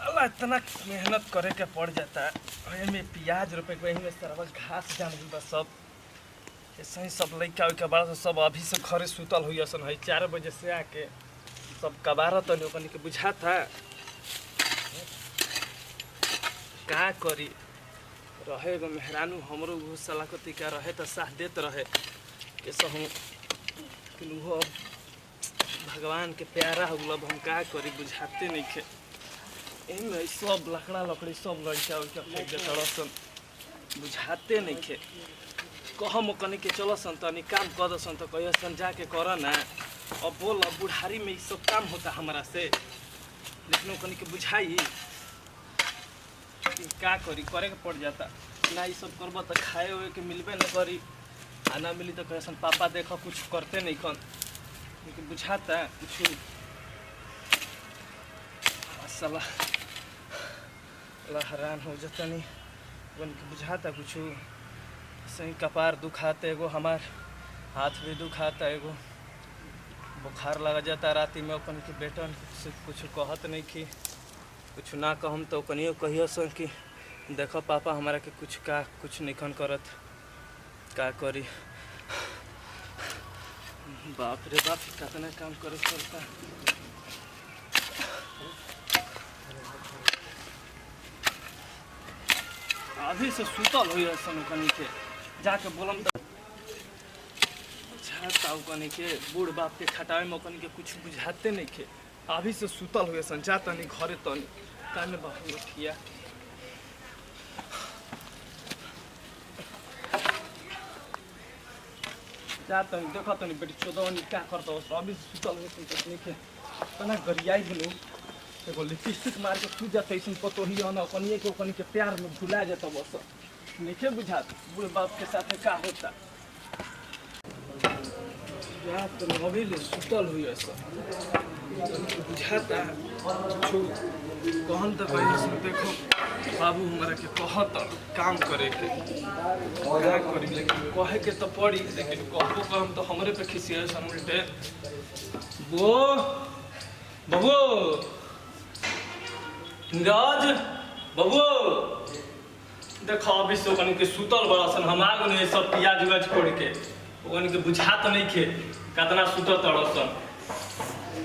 साला इतना मेहनत करे के पड़ जाता है में प्याज रोपे के में सारा घास जान बस सब ऐसा ही सब लड़का उइका बड़ा सब अभी से घरे सुतल हुई असन है 4 बजे से आके सब कबारत तनी ओकनी के बुझा था का करी रहे एगो मेहरानू हमरो वो सलाकती का रहे तो साथ देत रहे कैसे हम लेकिन वो भगवान के प्यारा हो गल हम का करी बुझाते नहीं खे इनमें सब लकड़ा लकड़ी सब लड़का उड़का फेंक देता रसन बुझाते नहीं खे कहम कनी के चलसन तनी काम कर दसन तो कहसन जाके कर ना अब बोल बुढ़ारी में सब काम होता हमारा से लेकिन कनी के बुझाई का करी करे के पड़ जाता ना ये सब करब तो खाए हुए के मिलबे न करी आ ना मिली तो कहसन पापा देखो कुछ करते नहीं कन लेकिन बुझाता कुछ साला हैरान हो जाता नहीं बन के बुझाता कुछ सही कपार दुखाते एगो हमार हाथ भी दुखाता एगो बुखार लगा जाता राती में अपन के बेटन से कुछ कहत नहीं कि कुछ ना कहम तो कनियो कहियो सन कि देखो पापा हमारा के कुछ नहीं खन करत का करी बाप रे बाप कितना काम करे पड़ता अभी से सुतल हुई सन कनी के जाके बोलम तो बुझाता कनी के बूढ़ बाप के खटावे में कनी के कुछ बुझाते नहीं खे अभी से सुतल हुए सन जा तनी घरे तनी काने बाहर उठिया जा तनी देखो तनी बेटी चोदवनी क्या करता हो अभी से सुतल हुए सन तनी के तना गरियाई बनू एगो लिपस्टिक मार के सूझ जाता ऐसा पतो ही ना कनिए के कनी के प्यार में भुला जाता बस नहीं बुझात बूढ़े बाप के साथ का होता या तो अभी ले सुतल हुई ऐसा बुझाता कहन तो कहीं सुन देखो बाबू हमारा के कहत काम करे के क्या करी लेकिन कहे के तो पड़ी लेकिन कहबो कहम तो हमरे पे खिसिया सन उल्टे वो बबू राज बबू देखो अभी से ओकनी के सुतल बड़ा सन हम आगो ने सब प्याज उगाज छोड़ के ओकनी के बुझात नहीं खे कितना सुतल तड़सन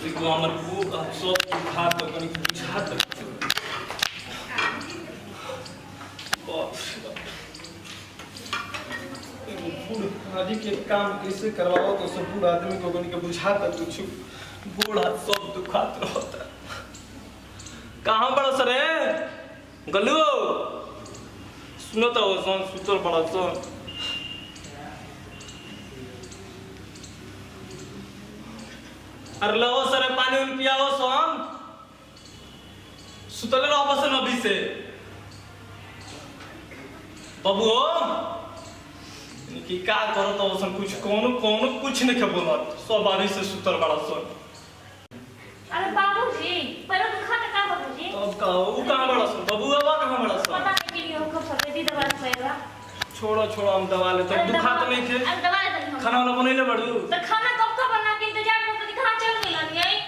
देखो हमर भूख सब खात ओकनी के बुझात आदि के काम कैसे करवाओ तो सब बूढ़ आदमी को ओकनी के बुझात कुछ बूढ़ा सब दुखात रहता कहाँ बड़ा सर है गलू सुनो तो सोन सुतल बड़ा सोन अरे लो सर पानी उन पियाओ सोन सुतल रहो बस अभी से बबू कि का करो तो सोन कुछ कोनो कोनो कुछ नहीं के बोलत सब अभी से सुतल बड़ा सोन अरे बाबूजी पर दुखा का बाबूजी अब का वो कहां बड़ा सोन बबू अब कहां बड़ा सोन पता नहीं कि कब सवेरे दवा खाएगा छोड़ो हम दवा ले तो दुखा तो नहीं थे अब दवा ले खाना वाला बनैले बड़ू तो खाना कब का बना के इंतजार में तो कहां चल गेल नहीं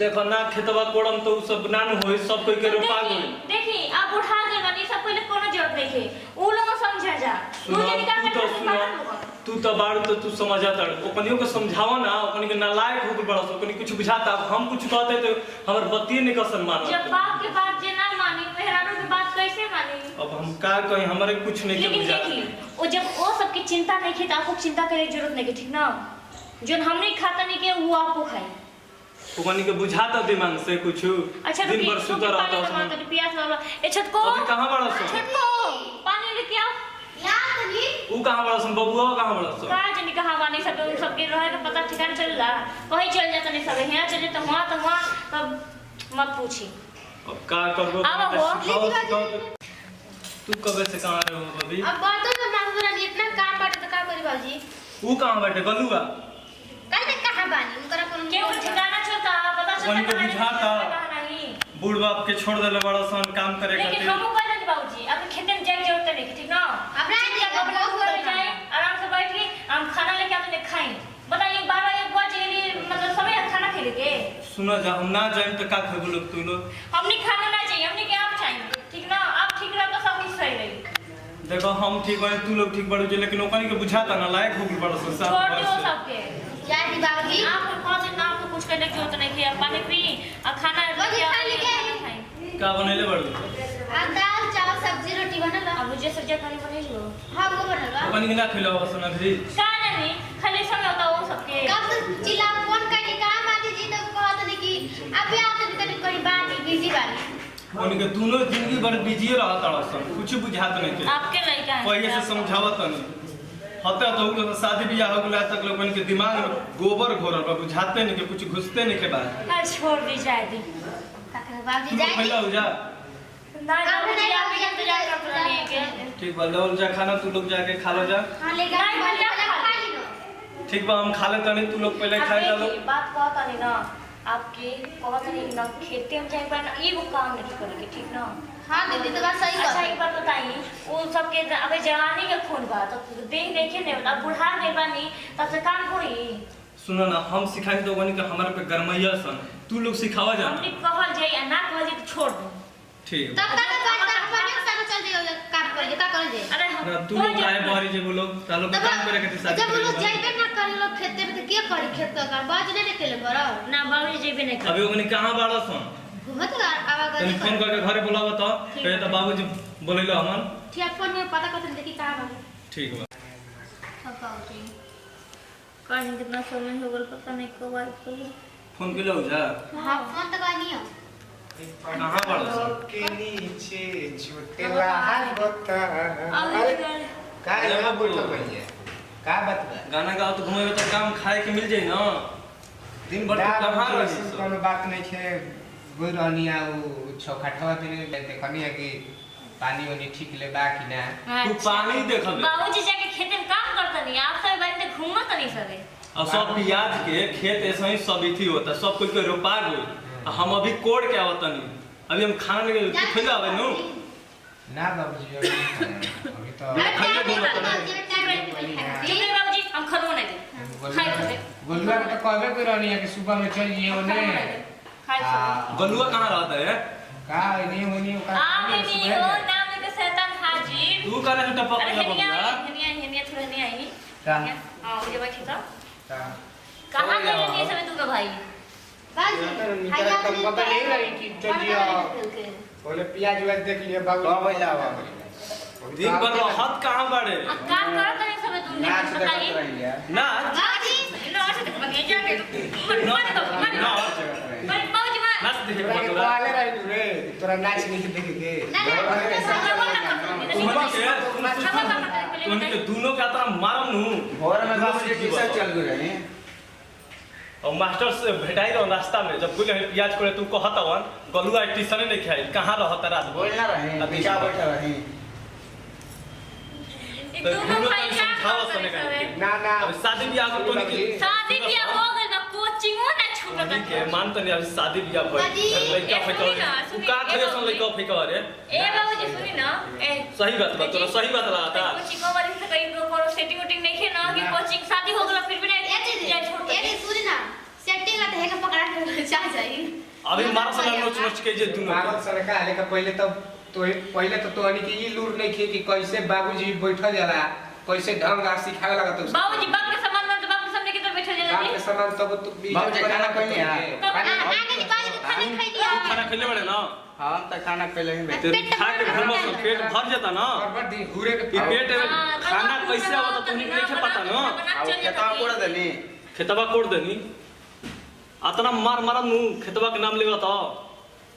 देखो ना खेतवा कोड़म तो सब नान होई सब कोई के रोपा गई देखी आप उठा गए बनी सब पहले कोनो जरूरत देखे उ लोग समझा जा तू तो बाड़ू तो तू समझा तड़ ओकनियों को समझाओ ना ओकनी के नालायक हो गल बड़ा ओकनी कुछ बुझाता हम कुछ कहते तो हमर बतिए नहीं का सम्मान जब बाप के बात जे ना मानी मेहरारू की बात कैसे मानी अब हम का कहीं हमरे कुछ नहीं के बुझा लेकिन वो जब वो सब की चिंता नहीं की तो आपको चिंता करे की जरूरत नहीं की ठीक ना जो हमने खाता नहीं के वो आपको खाए ओकनी के बुझाता दिमाग से कुछ अच्छा दिन भर सुता रहता है तो प्यास वाला ए छत को अभी कहां बड़ा सो छत को पानी लेके आओ यार तनी ऊ कहां बड़ा सो बबुआ कहां बड़ा सो का जनी कहां बानी सब सबके रहे का पता ठिकाना चल रहा कहीं चल जाता नहीं सब यहां चले तो वहां तब मत पूछी अब का करबो तू कबे से कहां रहे हो अभी अब बात तो ना पूरा इतना काम बाटे तो का करी बाबूजी ऊ कहां बैठे गलुआ कहते कहां बानी उनकरा कोनो के ठिकाना छोटा पता चलता उनको बुझाता बूढ़ बाप के छोड़ देले बड़ा सन काम करे खातिर लेकिन हमहु कहत बाबूजी अब खेते में जाए जरूरत नहीं ठीक ना हमरा अपना घर जाए आराम से बैठ के हम खाना लेके आते खाएं बताइए 12-1 बजे मतलब समय खाना खेले के सुनो जा हम ना जाए तो का खेबो लोग तू लोग हमनी खाना ना चाहिए हमनी देखो हम ठीक बड़े तू लोग ठीक बड़े लेकिन ओकनी के बुझाता ना लायक हो गई बड़ा छोड़ साथ दो सबके क्या दी बाबूजी आप कौन से नाम को कुछ करने की जरूरत नहीं है पानी पी और खाना खा लेके का बनैले बड़ू दाल चावल सब्जी रोटी बनल अब मुझे सब्जी खाने बने लो हां वो बनल बा ओकनी के ना खिलाओ बस ना भी का नहीं खाली समय होता वो सबके कब से चिल्ला फोन करके कहा माजी जी तो कहत नहीं कि अभी आते नहीं कहीं बात बिजी वाली ओकनी के दोनों जिंदगी भर बिजी रहत अड़सन कुछ बुझात नहीं के आपके लड़का है पहले से समझावत नहीं होता तो लोग शादी ब्याह हो गया तक लोगन के दिमाग में गोबर घोरल बा बुझाते नहीं के कुछ घुसते नहीं के बाद छोड़ दी जाए दी काका बाबूजी तू जाए पहला हो जा ना बाबूजी आप ही इंतजार कर रहे हैं के ठीक बा लो जा खाना तू लोग जाके खा लो जा हां ले गए नहीं, भैया, खा ली लो ठीक बा हम खा लेते नहीं तू लोग पहले खा जा लो बात कहता नहीं ना आपके कहता नहीं ना खेते में जाए ना एगो काम नहीं करेंगे ठीक ना हां दीदी तो बात सही अच्छा कह एक बात बताइए वो सबके अबे जवानी के खून बा तो देख देखे नहीं अब बुढ़ा गए बानी तब से काम होई सुनो ना हम सिखाई तो बनी के हमारे पे गरमैया सन तू लोग सिखावा जा हमने कहल जाए ना कहल जाए तो छोड़ दो ठीक तब तक बात तक पर संग चल जाइए काम कर जे का कर जे अरे हम ना तू लोग काहे बाहरी जे बोलो तालो के काम करे के शादी जब वो लोग करे जाइबे ना कर लोग खेते में तो के करी खेत का काम बाज नहीं निकले बरो ना बाबूजी जेबे नहीं कर अभी ओकनी कहां बाड़ा सन घूमत आवागनी तनी फोन करके घरे बुलावा तो कहे तो बाबूजी बोलैलो हमन ठीक फोन में पता करते देखी कहां बा ठीक बा थकावटी कहीं कितना समय हो गल पता नहीं कब आई तो फोन के लो जा हां फोन तो करनी है कहां बाड़ा सन के नीचे छुटेला होता अरे का यहाँ बैठल भैया का बात बा गाना गाओ तो घुमेबे तो काम खाए के मिल जाई ना दिन भर तो कहां रही सो कोनो बात नहीं छे गोई रहनी आ उ छौखाठवा दिन देखनी है कि पानी ओनी ठीक ले बा कि ना तू पानी देखबे बाबूजी जाके खेते में काम करता नहीं आप सब बाहर घूमत नहीं सके और सब प्याज के खेत ऐसे ही सब इथी होता सब कुछ के रोपा गई हम अभी कोड़ के आवतनी अभी हम खाना नहीं तू खइला आवे नु ना बाबूजी अभी तो खाइए घूमत ना चुप रहे बाबूजी हम खलो नहीं दे खाई खले गोलुआ के तो कहबे कोई रहनी है कि सुबह में चल जिए ओने खाई गलुआ कहां रहता है का नहीं होनी का आगे नहीं हो नाम के शैतान हाजिर तू करे तो टपक अरे ले हनिया बबुआ हनिया हनिया थोड़ा नहीं आई का हां मुझे बैठी था का कहां गए ये समय तू का भाई बाजी पता नहीं रही कि चल जिए बोले प्याज वाज देख लिए बाबू कब आइला दिन भर हाथ कहां बाड़े काम करत नहीं समय तू नाच नहीं देखत बताइए रही है नाच बाजी नाच देख बगे जाके मन तो मन मन बाबूजी मां नाच देखे तोरा के बतुआ कहले रही रे तोरा नाच नहीं देखे के उनके के दोनों का तरह मारम नु घर में बाबू जी कैसे चल गए रहे और मास्टर से भेटाई रहो रास्ता में जब बोले प्याज करे तू कहत हवन गलुआ स्टेशन नहीं खाई कहां रहत रात भर बोलना रहे अभी क्या बैठा रहे तो दोनों का समझावा सने का ना ना अब शादी ब्याह को तो नहीं शादी बियाह हो गइल बा कोचिंगो ना छूटत ठीक है मान तो नहीं अभी शादी ब्याह भइल बाजी, लड़का फेंका तू का करे सन लड़का फेंका रे ए बाबूजी सुनी ना ए सही बात बा तोरा सही बात रहा था कोचिंग वाली से कहीं करो सेटिंग वेटिंग नहीं है ना कि कोचिंग शादी हो गला फिर भी नहीं जा छोड़ ये सुन ना सेटिंग का है का पकड़ा के चाह जाई अभी मार सन नोच नोच के जे दोनों भारत सरकार लेके पहले तो पहले तो तोहनी के ई लूर नहीं खे कि कैसे बाबूजी बैठल जाला कैसे ढंग आ सिखावे लगा तो बाबूजी बाप के सामान में तो बाप के सामने किधर बैठे बाप जाला के सामान तब तू बाबूजी खाना खइले हैं? आगे की बाजी खाना खाई दिया खाना खइले बड़े ना हम त खाना पहले ही तेरे खा के घुमस पेट भर जाता ना बराबर दिन घूरे के ये पेट में खाना कैसे आवता तो नहीं नहीं पता ना अब खेतवा कोड़ देनी खेतबा कोड़ देनी अतना मार मारा नु खेतबा के नाम लेवा तो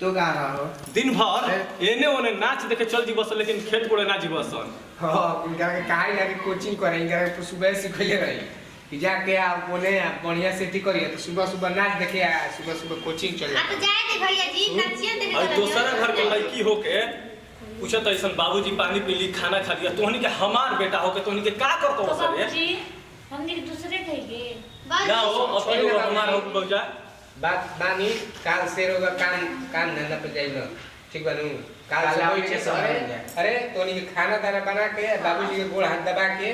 तो कहां रहो दिन भर एने ओने नाच देखे चल जी बस लेकिन खेत कोड़े ना जी बस हां इनका के काहे लगे कोचिंग करे इनका के सुबह सिखले रही कि जाके आप बोले बढ़िया से ठीक करिए तो सुबह सुबह नाच देखे आ सुबह सुबह कोचिंग चल आ तो जाए दे भैया जी नाचिए दे और दूसरा घर के लड़की होके पूछत ऐसन बाबूजी पानी पी ली खाना खा लिया तोहनी के हमार बेटा होके तोहनी के का करतो तो सर बाबूजी हमने दूसरे कहिए ना हो अपने हमार हो बउजा बात बानी काल से रोगा कान धंधा पे जाइलो ठीक बनू काल से कोई छे अरे तोनी के खाना दाना बना के बाबूजी के गोड़ हाथ दबा के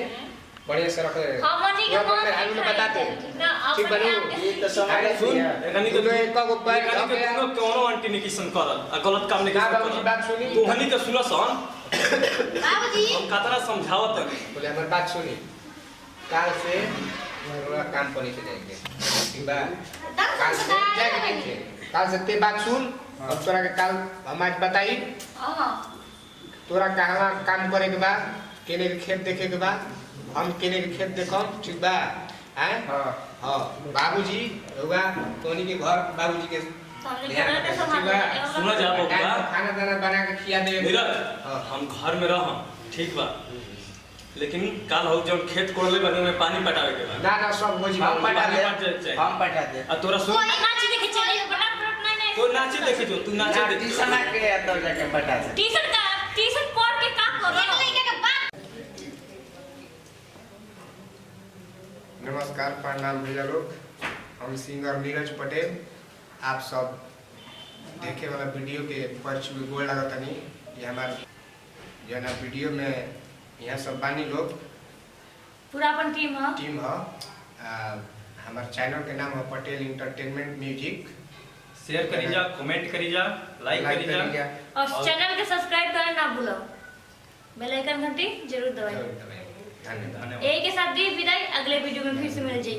बढ़िया से रख दे हमनी के तोरा मेहरानू ने बता दे ना ठीक अपने बनू? आप के ये तो समझ अरे सुन एखनी के तू एक को पैर एखनी के धके दोनों कोनो आंटी ने किसन करल आ गलत काम ने का किसन बाबूजी करल बात सुनी तू हनी के सुनस हन बाबूजी हम कतरा समझावत हनी बोले हमारी बात सुनी काल से मेरा काम पर से जाएंगे ठीक बा काल से जाएंगे देखिए काल से ते बात सुन अब तोरा के काल हम आज बताई हां तोरा कहवा काम करे के बा केने के खेत देखे के बा हम केने के खेत देखम ठीक बा हैं हां बाबूजी होगा तोनी के घर बाबूजी के हमने घर के संभाल सुना जा बबुआ खाना दाना बना के खिया दे नीरज हम घर में रहम ठीक बा लेकिन काल हो जब खेत कोड़ले बने में पानी पटावे के बा ना ना सब हो जी हम पटा पानी दे पट जाए हम पटा दे आ तोरा सुन कोई नाची देखे चले बड़ा नहीं तो नाचे देखे जो तू नाचे देखे टीसन के तो जाके पटा दे टी-शर्ट पहन के का करो एक लड़का के बात नमस्कार प्रणाम भैया लोग हम सिंगर नीरज पटेल आप सब देखे वाला वीडियो के पर्च में गोल लगा तनी ये हमार जो ना वीडियो में यहाँ सब बानी लोग पूरा अपन टीम है टीम है हमारे चैनल के नाम है पटेल इंटरटेनमेंट म्यूजिक शेयर करी जा कमेंट करी जा लाइक करी जा और चैनल के सब्सक्राइब करना ना भूलो बेल आइकन घंटी जरूर दबाइए धन्यवाद धन्यवाद एक के साथ दी विदाई अगले वीडियो में फिर से मिल जाए